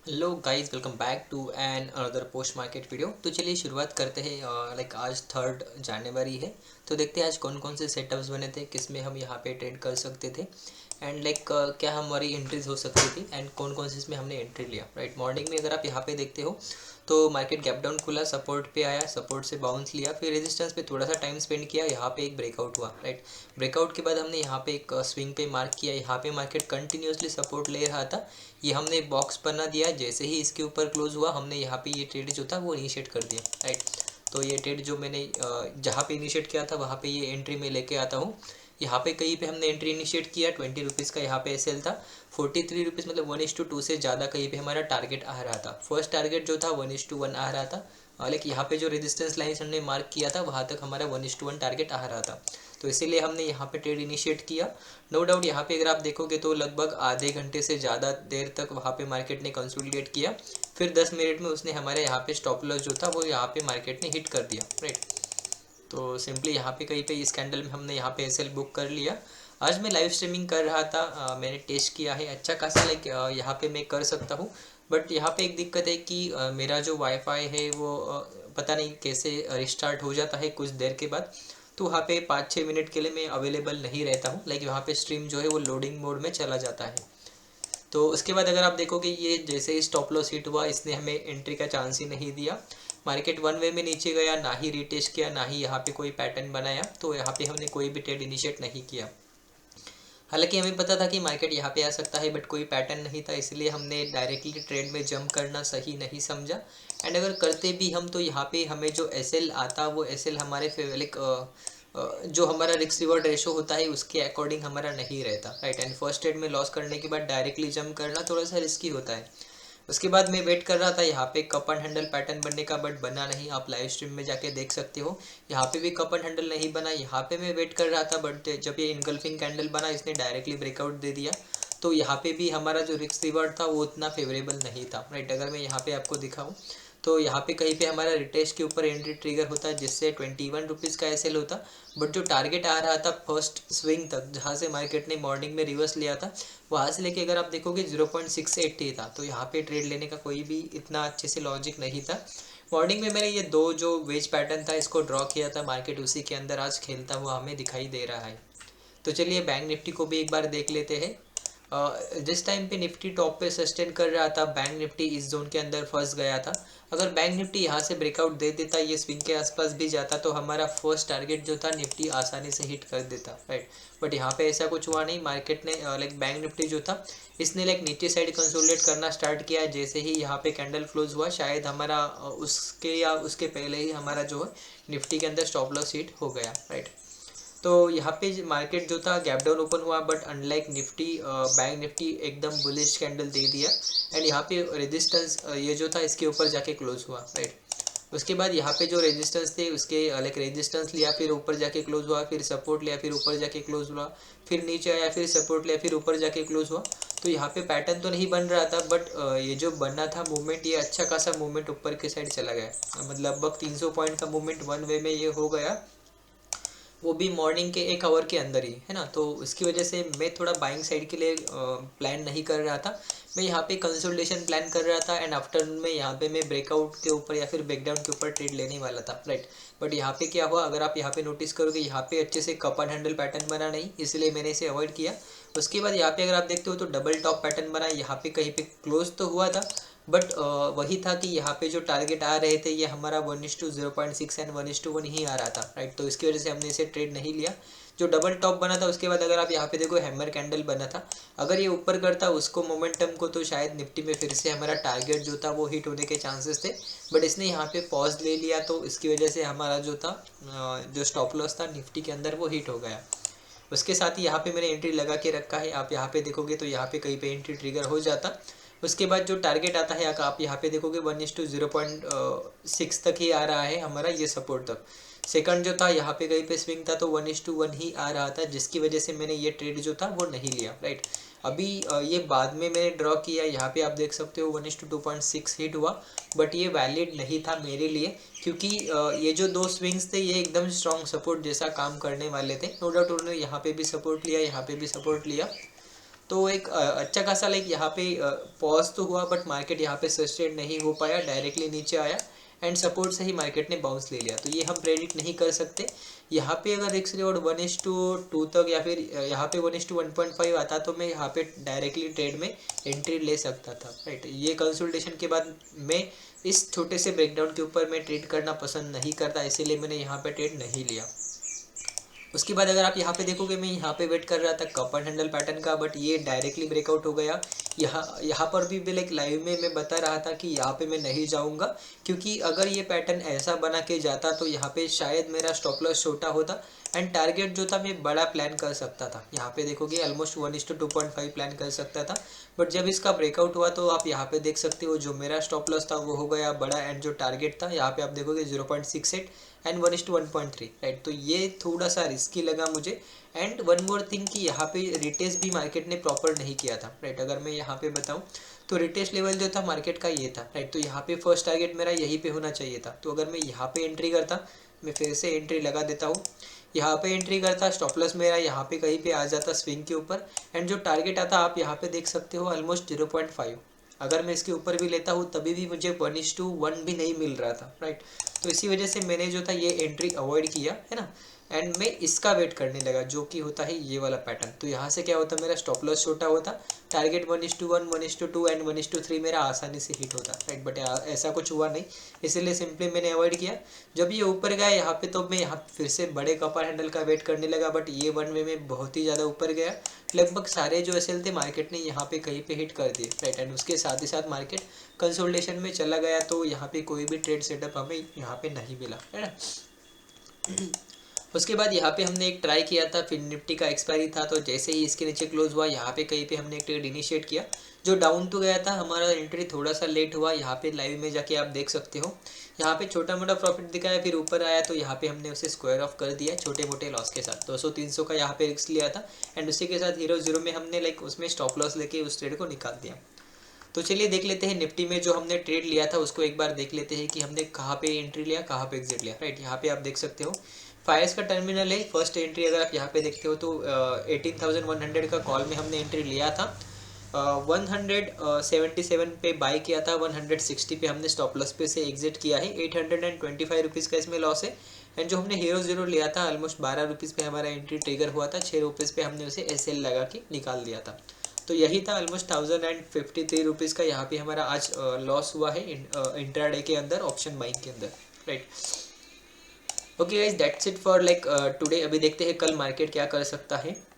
Hello guys, welcome back to an another post market video. तो चलिए शुरुआत करते हैं। आज 3 जनवरी है। तो देखते हैं आज कौन कौन से सेटअप्स बने थे, किस में हम यहाँ पे ट्रेड कर सकते थे एंड क्या हमारी एंट्रीज हो सकती थी एंड कौन कौन से इसमें हमने एंट्री लिया। राइट, मॉर्निंग में अगर आप यहाँ पे देखते हो तो मार्केट गैप डाउन खुला, सपोर्ट पे आया, सपोर्ट से बाउंस लिया, फिर रेजिस्टेंस पे थोड़ा सा टाइम स्पेंड किया, यहाँ पे एक ब्रेकआउट हुआ। राइट, ब्रेकआउट के बाद हमने यहाँ पे एक स्विंग पे मार्क किया, यहाँ पे मार्केट कंटिन्यूसली सपोर्ट ले रहा था। ये हमने बॉक्स बना दिया, जैसे ही इसके ऊपर क्लोज हुआ हमने यहाँ पे ये ट्रेड जो था वो इनिशिएट कर दिया। राइट, तो ये ट्रेड जो मैंने जहाँ पे इनिशिएट किया था वहाँ पे ये एंट्री में लेके आता हूँ। यहाँ पे कहीं पे हमने एंट्री इनिशिएट किया, 20 रुपीज़ का यहाँ पे एसएल था, 43 रुपीज़, मतलब 1:2 से ज़्यादा कहीं पे हमारा टारगेट आ रहा था। फर्स्ट टारगेट जो था 1:1 आ रहा था, लेकिन यहाँ पे जो रेजिस्टेंस लाइन हमने मार्क किया था वहाँ तक हमारा 1:1 टारगेट आ रहा था। तो इसीलिए हमने यहाँ पे ट्रेड इनिशिएट किया। नो डाउट यहाँ पे अगर आप देखोगे तो लगभग आधे घंटे से ज़्यादा देर तक वहाँ पे मार्केट ने कंसोलिडेट किया, फिर 10 मिनट में उसने हमारे यहाँ पे स्टॉप लॉस जो था वो यहाँ पे मार्केट ने हिट कर दिया। राइट, तो सिंपली यहाँ पे कहीं पे इस कैंडल में हमने यहाँ पे एसएल बुक कर लिया। आज मैं लाइव स्ट्रीमिंग कर रहा था, मैंने टेस्ट किया है, अच्छा खासा यहाँ पे मैं कर सकता हूँ। बट यहाँ पे एक दिक्कत है कि मेरा जो वाईफाई है वो पता नहीं कैसे रिस्टार्ट हो जाता है कुछ देर के बाद। तो वहाँ पे 5-6 मिनट के लिए मैं अवेलेबल नहीं रहता हूँ, वहाँ पे स्ट्रीम जो है वो लोडिंग मोड में चला जाता है। तो उसके बाद अगर आप देखोगे ये जैसे ही स्टॉप लॉस हिट हुआ, इसने हमें एंट्री का चांस ही नहीं दिया। मार्केट वन वे में नीचे गया, ना ही रिटेस्ट किया, ना ही यहाँ पे कोई पैटर्न बनाया, तो यहाँ पे हमने कोई भी ट्रेड इनिशिएट नहीं किया। हालांकि हमें पता था कि मार्केट यहाँ पे आ सकता है, बट कोई पैटर्न नहीं था, इसलिए हमने डायरेक्टली ट्रेड में जंप करना सही नहीं समझा। एंड अगर करते भी हम तो यहाँ पे हमें जो एसएल आता वो एसएल हमारे जो हमारा रिस्क रिवॉर्ड रेशो होता है उसके अकॉर्डिंग हमारा नहीं रहता। राइट, एंड फर्स्ट ट्रेड में लॉस करने के बाद डायरेक्टली जंप करना थोड़ा सा रिस्की होता है। उसके बाद मैं वेट कर रहा था यहाँ पे कप एंड हैंडल पैटर्न बनने का, बट बना नहीं। आप लाइव स्ट्रीम में जाके देख सकते हो, यहाँ पे भी कप एंड हैंडल नहीं बना। यहाँ पे मैं वेट कर रहा था, बट जब ये इनगल्फिंग कैंडल बना इसने डायरेक्टली ब्रेकआउट दे दिया। तो यहाँ पे भी हमारा जो रिस्क रिवॉर्ड था वो उतना फेवरेबल नहीं था। राइट, अगर मैं यहाँ पे आपको दिखाऊँ तो यहाँ पे कहीं पे हमारा रिटेस्ट के ऊपर एंट्री ट्रिगर होता है, जिससे 21 रुपीज़ का एसएल होता। बट जो टारगेट आ रहा था फर्स्ट स्विंग तक, जहाँ से मार्केट ने मॉर्निंग में रिवर्स लिया था, वहाँ से लेके अगर आप देखोगे 0.68 था। तो यहाँ पे ट्रेड लेने का कोई भी इतना अच्छे से लॉजिक नहीं था। मॉर्निंग में मैंने ये दो जो वेज पैटर्न था इसको ड्रॉ किया था, मार्केट उसी के अंदर आज खेलता हुआ हमें दिखाई दे रहा है। तो चलिए बैंक निफ्टी को भी एक बार देख लेते हैं। जिस टाइम पे निफ्टी टॉप पे सस्टेन कर रहा था, बैंक निफ्टी इस जोन के अंदर फंस गया था। अगर बैंक निफ्टी यहाँ से ब्रेकआउट दे देता, ये स्विंग के आसपास भी जाता, तो हमारा फर्स्ट टारगेट जो था निफ्टी आसानी से हिट कर देता। राइट, बट यहाँ पे ऐसा कुछ हुआ नहीं। मार्केट ने बैंक निफ्टी जो था इसने नीचे साइड कंसोलिडेट करना स्टार्ट किया। जैसे ही यहाँ पे कैंडल क्लोज हुआ, शायद हमारा उसके या उसके पहले ही हमारा जो है निफ्टी के अंदर स्टॉप लॉस हिट हो गया। राइट, तो यहाँ पे मार्केट जो था गैप डाउन ओपन हुआ, but unlike Nifty, bank Nifty एकदम बुलिश कैंडल दे दिया। एंड यहाँ पे रेजिस्टेंस ये जो था इसके ऊपर जाके क्लोज हुआ। राइट, उसके बाद यहाँ पे जो रेजिस्टेंस थे उसके रेजिस्टेंस लिया, फिर ऊपर जाके क्लोज हुआ, फिर सपोर्ट लिया, फिर ऊपर जाके क्लोज हुआ, फिर नीचे आया, फिर सपोर्ट लिया, फिर ऊपर जाके क्लोज हुआ। तो यहाँ पे पैटर्न तो नहीं बन रहा था, बट ये जो बनना था मूवमेंट, ये अच्छा खासा मूवमेंट ऊपर के साइड चला गया। मतलब लगभग 300 पॉइंट का मूवमेंट वन वे में ये हो गया, वो भी मॉर्निंग के 1 आवर के अंदर ही, है ना। तो उसकी वजह से मैं थोड़ा बाइंग साइड के लिए प्लान नहीं कर रहा था। मैं यहाँ पे कंसोलिडेशन प्लान कर रहा था, एंड आफ्टरनून में यहाँ पे मैं ब्रेकआउट के ऊपर या फिर ब्रेकडाउन के ऊपर ट्रेड लेने वाला था। राइट, बट यहाँ पे क्या हुआ, अगर आप यहाँ पे नोटिस करोगे, यहाँ पे अच्छे से कप एंड हैंडल पैटर्न बना नहीं, इसलिए मैंने इसे अवॉइड किया। उसके बाद यहाँ पे अगर आप देखते हो तो डबल टॉप पैटर्न बना, यहाँ पे कहीं पे क्लोज तो हुआ था, बट वही था कि यहाँ पे जो टारगेट आ रहे थे ये हमारा 1:0.6 एंड 1:1 ही आ रहा था। राइट, तो इसकी वजह से हमने इसे ट्रेड नहीं लिया। जो डबल टॉप बना था उसके बाद अगर आप यहाँ पे देखो हैमर कैंडल बना था, अगर ये ऊपर करता उसको मोमेंटम को, तो शायद निफ्टी में फिर से हमारा टारगेट जो था वो हिट होने के चांसेस थे। बट इसने यहाँ पे पॉज ले लिया, तो इसकी वजह से हमारा जो था जो स्टॉप लॉस था निफ्टी के अंदर वो हिट हो गया। उसके साथ ही यहाँ पे मैंने एंट्री लगा के रखा है, आप यहाँ पे देखोगे तो यहाँ पे कहीं पे एंट्री ट्रिगर हो जाता। उसके बाद जो टारगेट आता है आप यहाँ पे देखोगे 1:0.6 तक ही आ रहा है हमारा ये सपोर्ट तक। सेकंड जो था यहाँ पे कहीं पे स्विंग था तो 1:1 ही आ रहा था, जिसकी वजह से मैंने ये ट्रेड जो था वो नहीं लिया। राइट, अभी ये बाद में मैंने ड्रॉ किया, यहाँ पे आप देख सकते हो 1:2.6 हिट हुआ, बट ये वैलिड नहीं था मेरे लिए, क्योंकि ये जो दो स्विंग्स थे ये एकदम स्ट्रॉन्ग सपोर्ट जैसा काम करने वाले थे। नो डाउट उन्होंने यहाँ पे भी सपोर्ट लिया, यहाँ पे भी सपोर्ट लिया। तो एक अच्छा खासा लाइक यहाँ पे पॉज तो हुआ, बट मार्केट यहाँ पे सस्टेन नहीं हो पाया, डायरेक्टली नीचे आया एंड सपोर्ट से ही मार्केट ने बाउंस ले लिया। तो ये हम प्रेडिक्ट नहीं कर सकते। यहाँ पे अगर रिस्क रिवॉर्ड 1:2 तक या फिर यहाँ पे 1:1.5 आता तो मैं यहाँ पे डायरेक्टली ट्रेड में एंट्री ले सकता था, राइट। ये कंसल्टेशन के बाद मैं इस छोटे से ब्रेकडाउन के ऊपर मैं ट्रेड करना पसंद नहीं करता, इसीलिए मैंने यहाँ पे ट्रेड नहीं लिया। उसके बाद अगर आप यहाँ पे देखोगे, मैं यहाँ पे वेट कर रहा था कप एंड हैंडल पैटर्न का, बट ये डायरेक्टली ब्रेकआउट हो गया। यहाँ पर भी लाइक लाइव में मैं बता रहा था कि यहाँ पे मैं नहीं जाऊँगा, क्योंकि अगर ये पैटर्न ऐसा बना के जाता तो यहाँ पे शायद मेरा स्टॉप लॉस छोटा होता एंड टारगेट जो था मैं बड़ा प्लान कर सकता था। यहाँ पे देखोगे ऑलमोस्ट 1:2.5 प्लान कर सकता था, बट जब इसका ब्रेकआउट हुआ तो आप यहाँ पे देख सकते हो जो मेरा स्टॉप लॉस था वो हो गया बड़ा एंड जो टारगेट था यहाँ पे आप देखोगे 0.68 एंड 1:1.3, राइट। तो ये थोड़ा सा रिस्की लगा मुझे। एंड वन मोर थिंग कि यहाँ पे रिटेस्ट भी मार्केट ने प्रॉपर नहीं किया था, राइट। अगर मैं यहाँ पे बताऊँ तो रिटेस्ट लेवल जो था मार्केट का ये था, राइट। तो यहाँ पे फर्स्ट टारगेट मेरा यहीं पे होना चाहिए था। तो अगर मैं यहाँ पे एंट्री करता, मैं फिर से एंट्री लगा देता हूँ, यहाँ पे एंट्री करता, स्टॉप लॉस मेरा यहाँ पे कहीं पे आ जाता स्विंग के ऊपर एंड जो टारगेट आता आप यहाँ पे देख सकते हो ऑलमोस्ट 0.5। अगर मैं इसके ऊपर भी लेता हूँ तभी भी मुझे 1:1 भी नहीं मिल रहा था, राइट। तो इसी वजह से मैंने जो था ये एंट्री अवॉइड किया, है ना। एंड मैं इसका वेट करने लगा जो कि होता है ये वाला पैटर्न। तो यहाँ से क्या होता, मेरा स्टॉप लॉस छोटा होता, टारगेट 1:1, 1:2 एंड 1:3 मेरा आसानी से हिट होता, राइट। बट ऐसा कुछ हुआ नहीं, इसीलिए सिंपली मैंने अवॉइड किया। जब ये ऊपर गया यहाँ पे तो मैं यहाँ फिर से बड़े कपर हैंडल का वेट करने लगा, बट ये वन वे में बहुत ही ज़्यादा ऊपर गया। लगभग सारे जो एसएल थे मार्केट ने यहाँ पे कहीं पे हिट कर दिए, राइट। एंड उसके साथ ही साथ मार्केट कंसोलिडेशन में चला गया। तो यहाँ पे कोई भी ट्रेड सेटअप हमें यहाँ पे नहीं मिला, है ना। उसके बाद यहाँ पे हमने एक ट्राई किया था, फिर निफ्टी का एक्सपायरी था, तो जैसे ही इसके नीचे क्लोज हुआ यहाँ पे कहीं पे हमने एक ट्रेड इनिशिएट किया जो डाउन तो गया था। हमारा एंट्री थोड़ा सा लेट हुआ, यहाँ पे लाइव में जाके आप देख सकते हो। यहाँ पे छोटा मोटा प्रॉफिट दिखाया, फिर ऊपर आया तो यहाँ पे हमने उसे स्क्वायर ऑफ कर दिया छोटे मोटे लॉस के साथ। 200-300 का यहाँ पे रिस्क लिया था एंड उसी के साथ 0-0 में हमने लाइक उसमें स्टॉप लॉस लेके उस ट्रेड को निकाल दिया। तो चलिए देख लेते हैं निफ्टी में जो हमने ट्रेड लिया था उसको एक बार देख लेते हैं कि हमने कहाँ पे एंट्री लिया, कहाँ पे एग्जिट लिया, राइट। यहाँ पे आप देख सकते हो फायर्स का टर्मिनल है। फर्स्ट एंट्री अगर आप यहाँ पे देखते हो तो 18,100 का कॉल में हमने एंट्री लिया था। 177 पे बाई किया था, 160 पे हमने स्टॉप लॉस पे से एग्जिट किया है। 825 रुपीज़ का इसमें लॉस है। एंड जो हमने 0-0 लिया था ऑलमोस्ट 12 रुपीज़ पे हमारा एंट्री ट्रिगर हुआ था, 6 रुपीज़ पे हमने उसे एसएल लगा के निकाल दिया था। तो यही था ऑलमोस्ट 1053 रुपीज़ का यहाँ पे हमारा आज लॉस हुआ है इंट्राडे के अंदर, ऑप्शन बाइंग के अंदर, right. Okay guys, that's it for like today. अभी देखते हैं कल मार्केट क्या कर सकता है।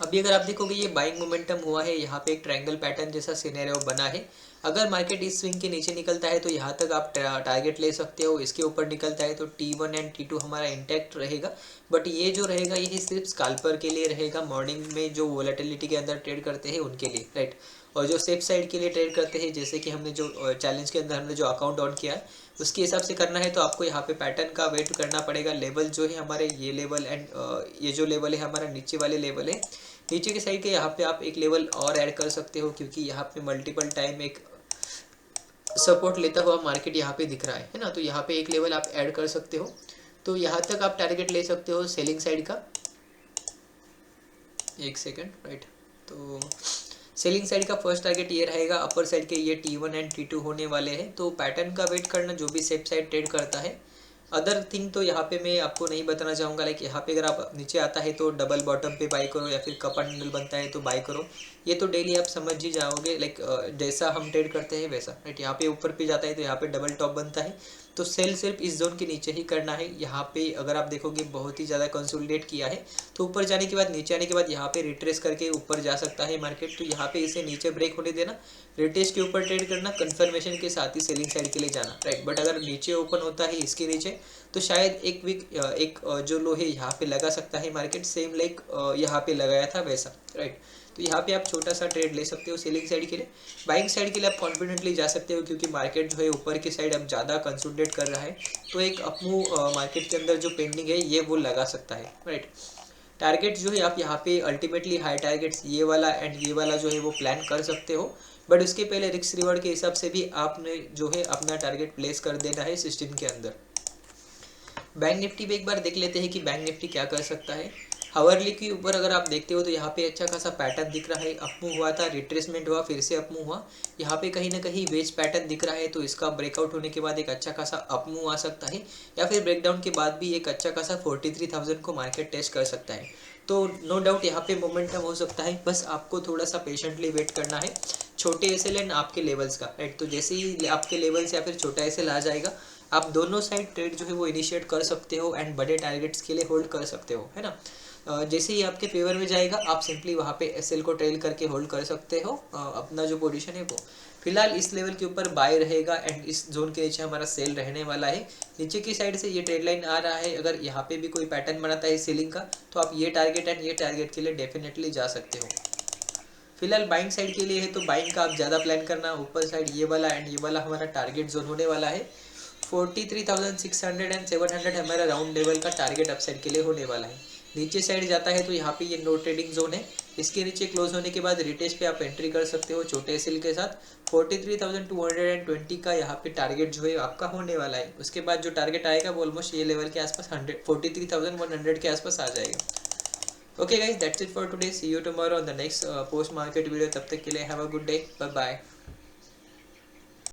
अभी अगर आप देखोगे ये बाइंग मोमेंटम हुआ है, यहाँ पे एक ट्रायंगल पैटर्न जैसा सिनेरियो बना है। अगर मार्केट इस स्विंग के नीचे निकलता है तो यहाँ तक आप टारगेट ले सकते हो। इसके ऊपर निकलता है तो T1 एंड T2 हमारा इंटैक्ट रहेगा, बट ये जो रहेगा ये सिर्फ स्कैल्पर के लिए रहेगा, मॉर्निंग में जो वोलेटिलिटी के अंदर ट्रेड करते हैं उनके लिए, राइट। और जो सेफ साइड के लिए ट्रेड करते हैं, जैसे कि हमने जो चैलेंज के अंदर हमने जो अकाउंट ऑन किया है उसके हिसाब से करना है, तो आपको यहाँ पे पैटर्न का वेट करना पड़ेगा। लेवल जो है हमारे ये लेवल एंड ये जो लेवल है हमारा नीचे वाले लेवल है, नीचे के साइड के यहाँ पे आप एक लेवल और ऐड कर सकते हो, क्योंकि यहाँ पे मल्टीपल टाइम एक सपोर्ट लेता हुआ मार्केट यहाँ पे दिख रहा है ना। तो यहाँ पे एक लेवल आप ऐड कर सकते हो। तो यहाँ तक आप टारगेट ले सकते हो सेलिंग साइड का। एक सेकेंड, राइट। तो सेलिंग साइड का फर्स्ट टारगेट ये रहेगा, अपर साइड के ये T1 एंड T2 होने वाले हैं। तो पैटर्न का वेट करना जो भी सेफ साइड ट्रेड करता है। अदर थिंग तो यहाँ पे मैं आपको नहीं बताना चाहूँगा, लाइक यहाँ पे अगर आप नीचे आता है तो डबल बॉटम पे बाई करो या फिर कप हैंडल बनता है तो बाई करो। ये तो डेली आप समझ ही जाओगे, लाइक जैसा हम ट्रेड करते हैं वैसा, राइट। यहाँ पे ऊपर पे जाता है तो यहाँ पे डबल टॉप बनता है, तो सेल सिर्फ इस जोन के नीचे ही करना है। यहाँ पे अगर आप देखोगे बहुत ही ज़्यादा कंसोलिडेट किया है, तो ऊपर जाने के बाद नीचे आने के बाद यहाँ पे रिट्रेस करके ऊपर जा सकता है मार्केट। तो यहाँ पे इसे नीचे ब्रेक होने देना, रिट्रेस के ऊपर ट्रेड करना, कंफर्मेशन के साथ ही सेलिंग साइड के लिए जाना, राइट। बट अगर नीचे ओपन होता है इसके नीचे तो शायद एक जो लो है यहाँ पे लगा सकता है मार्केट, सेम लाइक यहाँ पे लगाया था वैसा, राइट। तो यहाँ पे आप छोटा सा ट्रेड ले सकते हो सेलिंग साइड के लिए। बाइंग साइड के लिए आप कॉन्फिडेंटली जा सकते हो, क्योंकि मार्केट जो है ऊपर की साइड अब ज़्यादा कंसोलिडेट कर रहा है, तो एक अपमू मार्केट के अंदर जो पेंडिंग है ये वो लगा सकता है, राइट। टारगेट जो है आप यहाँ पे अल्टीमेटली हाई टारगेट्स ये वाला एंड ये वाला जो है वो प्लान कर सकते हो, बट उसके पहले रिस्क रिवॉर्ड के हिसाब से भी आपने जो है अपना टारगेट प्लेस कर देना है सिस्टम के अंदर। बैंक निफ्टी पे एक बार देख लेते हैं कि बैंक निफ्टी क्या कर सकता है। हावरली के ऊपर अगर आप देखते हो तो यहाँ पे अच्छा खासा पैटर्न दिख रहा है, अपमूव हुआ था, रिट्रेसमेंट हुआ, फिर से अपमूव हुआ, यहाँ पे कहीं ना कहीं वेज पैटर्न दिख रहा है, तो इसका ब्रेकआउट होने के बाद एक अच्छा खासा अपमूव आ सकता है, या फिर ब्रेकडाउन के बाद भी एक अच्छा खासा 43,000 को मार्केट टेस्ट कर सकता है। तो नो डाउट यहाँ पे मोमेंटम हो सकता है, बस आपको थोड़ा सा पेशेंटली वेट करना है छोटे एसएल एंड आपके लेवल्स का, राइट। तो जैसे ही आपके लेवल्स या फिर छोटा एसएल आ जाएगा, आप दोनों साइड ट्रेड जो है वो इनिशिएट कर सकते हो एंड बड़े टारगेट्स के लिए होल्ड कर सकते हो, है ना। जैसे ही आपके फेवर में जाएगा आप सिंपली वहाँ पे एसएल को ट्रेल करके होल्ड कर सकते हो अपना जो पोजीशन है वो। फिलहाल इस लेवल के ऊपर बाय रहेगा एंड इस जोन के नीचे हमारा सेल रहने वाला है। नीचे की साइड से ये ट्रेड लाइन आ रहा है, अगर यहाँ पे भी कोई पैटर्न बनाता है सेलिंग का तो आप ये टारगेट एंड ये टारगेट के लिए डेफिनेटली जा सकते हो। फिलहाल बाइंग साइड के लिए है तो बाइंग का आप ज़्यादा प्लान करना, ऊपर साइड ये वाला एंड ये वाला हमारा टारगेट जोन होने वाला है। 43,600 एंड 700 हमारा राउंड लेवल का टारगेट अपसाइड के लिए होने वाला है। नीचे साइड जाता है तो यहाँ पे ये नो ट्रेडिंग जोन है, इसके नीचे क्लोज होने के बाद रिटेस्ट पे आप एंट्री कर सकते हो छोटे एसएल के साथ। 43,220 का यहाँ पे टारगेट जो है आपका होने वाला है। उसके बाद जो टारगेट आएगा वो ऑलमोस्ट ये लेवल के आसपास 43,100 के आसपास आ जाएगा। Okay guys, that's it for today, see you tomorrow on the next post market video. तब तक के लिए have a good day, bye bye.